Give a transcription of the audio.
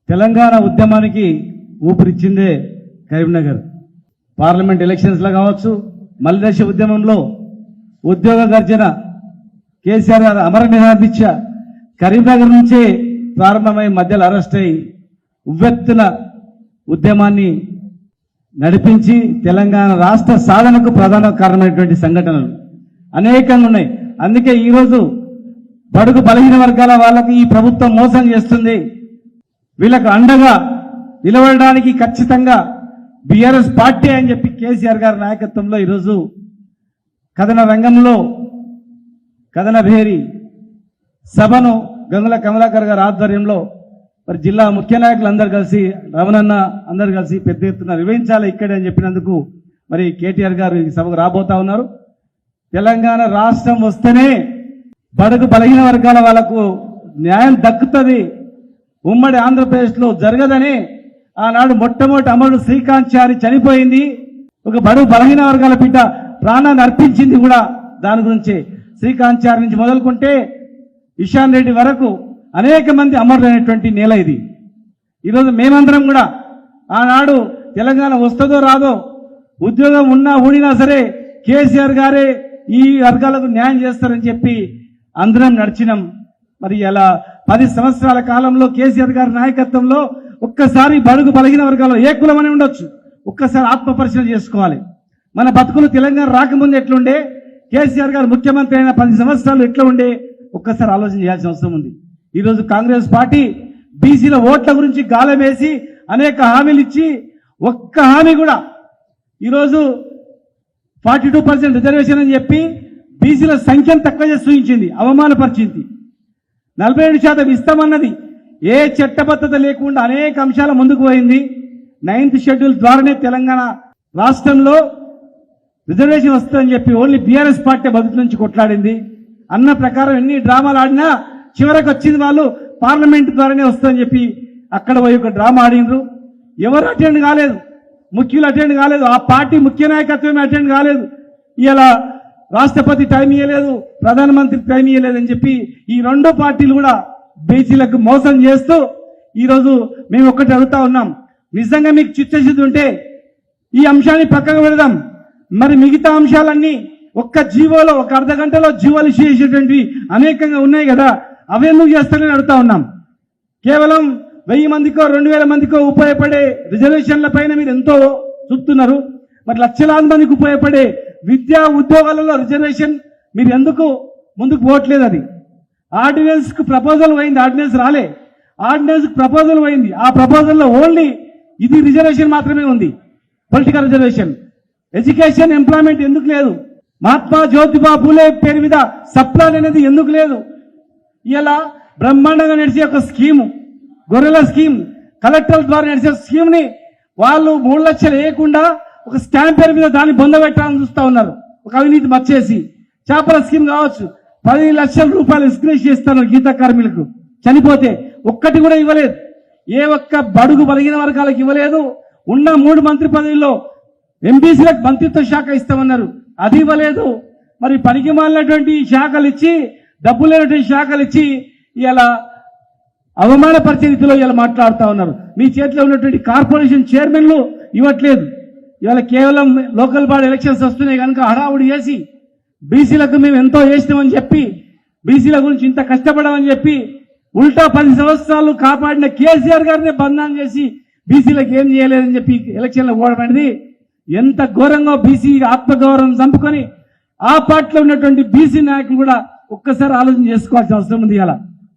తెలంగాణ ఉద్యమానికి ఊపిరిచ్చిందే కరీంనగర్. పార్లమెంట్ ఎలక్షన్స్లో కావచ్చు, మలిదశ ఉద్యమంలో ఉద్యోగ గర్జన, కేసీఆర్ గారు అమర నిరాదీక్ష కరీంనగర్ నుంచే ప్రారంభమై మధ్యలో అరెస్ట్ అయి ఉవ్వెత్తున ఉద్యమాన్ని నడిపించి తెలంగాణ రాష్ట్ర సాధనకు ప్రధాన కారణమైనటువంటి సంఘటనలు అనేకంగా ఉన్నాయి. అందుకే ఈరోజు బడుగు బలహీన వర్గాల వాళ్ళకి ఈ ప్రభుత్వం మోసం చేస్తుంది. వీళ్ళకు అండగా నిలబడడానికి ఖచ్చితంగా బీఆర్ఎస్ పార్టీ అని చెప్పి కేసీఆర్ గారి నాయకత్వంలో ఈరోజు కథన రంగంలో కథన భేరి సభను గంగుల కమలాకర్ గారి ఆధ్వర్యంలో మరి జిల్లా ముఖ్య నాయకులు అందరు కలిసి, రమణన్న అందరు కలిసి పెద్ద ఎత్తున నిర్వహించాలి ఇక్కడే అని చెప్పినందుకు మరి కేటీఆర్ గారు ఈ సభకు రాబోతా ఉన్నారు. తెలంగాణ రాష్ట్రం వస్తేనే బడుగు బలహీన వర్గాల వాళ్లకు న్యాయం దక్కుతుంది, ఉమ్మడి ఆంధ్రప్రదేశ్లో జరగదని ఆనాడు మొట్టమొదటి అమరుడు శ్రీకాంత్ చారి చనిపోయింది. ఒక బడుగు బలహీన వర్గాల బిడ్డ ప్రాణాన్ని అర్పించింది కూడా దాని గురించి. శ్రీకాంత్ చారి నుంచి మొదలుకుంటే ఇషాన్ రెడ్డి వరకు అనేక మంది అమరులైనటువంటి నేల ఇది. ఈరోజు మేమందరం కూడా ఆనాడు తెలంగాణ వస్తుందో రాదో, ఉద్యోగం ఉన్నా ఊడినా సరే కేసీఆర్ గారే ఈ వర్గాలకు న్యాయం చేస్తారని చెప్పి అందరం నడిచినాం. మరి అలా 10 సంవత్సరాల కాలంలో కేసీఆర్ గారి నాయకత్వంలో ఒక్కసారి బడుగు బలహీన వర్గాల్లో ఏ కులమని ఉండొచ్చు, ఒక్కసారి ఆత్మ పరిశీలన చేసుకోవాలి. మన బతుకులు తెలంగాణ రాకముందు ఎట్లుండే, కేసీఆర్ గారు ముఖ్యమంత్రి అయిన 10 సంవత్సరాలు ఎట్లా ఉండే ఒక్కసారి ఆలోచన చేయాల్సిన అవసరం ఉంది. ఈరోజు కాంగ్రెస్ పార్టీ బీసీల ఓట్ల గురించి గాలం వేసి అనేక హామీలు ఇచ్చి ఒక్క హామీ కూడా ఈరోజు 42% రిజర్వేషన్ అని చెప్పి బీసీల సంఖ్యను తక్కువ చేసి చూపించింది, అవమానపరిచింది. 47% ఇస్తామన్నది ఏ చట్టబద్ధత లేకుండా అనేక అంశాల ముందుకు పోయింది. 9th షెడ్యూల్ ద్వారానే తెలంగాణ రాష్ట్రంలో రిజర్వేషన్ వస్తుందని చెప్పి ఓన్లీ బీఆర్ఎస్ పార్టీ బదులు నుంచి కొట్లాడింది. అన్న ప్రకారం ఎన్ని డ్రామాలు ఆడినా చివరకు వచ్చింది వాళ్ళు పార్లమెంట్ ద్వారానే వస్తుందని చెప్పి అక్కడ పోయి ఒక డ్రామా ఆడినరు. ఎవరు అటెండ్ కాలేదు, ముఖ్యులు అటెండ్ కాలేదు, ఆ పార్టీ ముఖ్య నాయకత్వమే అటెండ్ కాలేదు. ఇలా రాష్ట్రపతి టైం ఇవ్వలేదు, ప్రధానమంత్రి టైం ఇవ్వలేదని చెప్పి ఈ 2 పార్టీలు కూడా బీసీలకు మోసం చేస్తూ ఈరోజు మేము ఒక్కటి అడుగుతా ఉన్నాం, నిజంగా మీకు చిత్తశుద్ధి ఉంటే ఈ అంశాన్ని పక్కకు పెడదాం. మరి మిగతా అంశాలన్నీ ఒక్క జీవోలో ఒక అర్ధ గంటలో జీవోలు చేసేటువంటి అనేకంగా ఉన్నాయి కదా, అవెందుకు చేస్తారని అడుగుతా ఉన్నాం. కేవలం 1000 మందికో 2000 మందికో ఉపయోగపడే రిజర్వేషన్ల పైన మీరు ఎంతో చూస్తున్నారు. మరి లక్షలాది మందికి ఉపయోగపడే విద్యా ఉద్యోగాలలో రిజర్వేషన్ మీరు ఎందుకు ముందుకు పోవట్లేదు? అది ఆర్డినెన్స్ కు ప్రపోజల్ పోయింది, ఆర్డినెన్స్ రాలే, ఆర్డినెన్స్ ప్రపోజల్ పోయింది. ఆ ప్రపోజల్లో ఓన్లీ ఇది రిజర్వేషన్ మాత్రమే ఉంది, పొలిటికల్ రిజర్వేషన్. ఎడ్యుకేషన్ ఎంప్లాయ్మెంట్ ఎందుకు లేదు? మహాత్మా జ్యోతిబా పూలే పేరు మీద సప్లాన్ అనేది ఎందుకు లేదు? ఇలా బ్రహ్మాండంగా నడిచే ఒక స్కీము, గొర్రెల స్కీమ్, కలెక్టర్ల ద్వారా నడిచే స్కీమ్ ని వాళ్ళు 3 లక్షలు వేయకుండా ఒక స్టాంప్ పేరు మీద దాన్ని బొందబెట్టాలని చూస్తా ఉన్నారు. ఒక అవినీతి మచ్చేసి చేపల స్కీమ్ కావచ్చు, 10 లక్షల రూపాయలు ఇన్స్క్రీజ్ చేస్తారు గీత కార్మికులకు చనిపోతే, ఒక్కటి కూడా ఇవ్వలేదు. ఏ ఒక్క బడుగు బలహీన వర్గాలకు ఇవ్వలేదు. ఉన్న 3 మంత్రి పదవుల్లో ఎంబీసీలకు మంత్రిత్వ శాఖ ఇస్తామన్నారు, అది ఇవ్వలేదు. మరి పనికి మాలినటువంటి శాఖలు ఇచ్చి, డబ్బు లేనటువంటి శాఖలు ఇచ్చి ఇలా అవమానపరిచే రీతిలో ఇలా మాట్లాడుతూ ఉన్నారు. మీ చేతిలో ఉన్నటువంటి కార్పొరేషన్ చైర్మన్లు ఇవ్వట్లేదు. ఇవాళ కేవలం లోకల్ బాడీ ఎలక్షన్స్ వస్తున్నాయి కనుక హడావుడి చేసి బీసీలకు మేము ఎంతో చేసినామని చెప్పి, బీసీల గురించి ఇంత కష్టపడమని చెప్పి ఉల్టా 10 సంవత్సరాలు కాపాడిన కేసీఆర్ గారిని బంధనం చేసి బీసీలకు ఏం చేయలేదని చెప్పి ఎలక్షన్లో ఓడడం అనేది ఎంత ఘోరంగా బీసీ ఆత్మగౌరవం చంపుకొని ఆ పార్టీలో ఉన్నటువంటి బీసీ నాయకులు కూడా ఒక్కసారి ఆలోచన చేసుకోవాల్సిన అవసరం ఉంది. ఇలా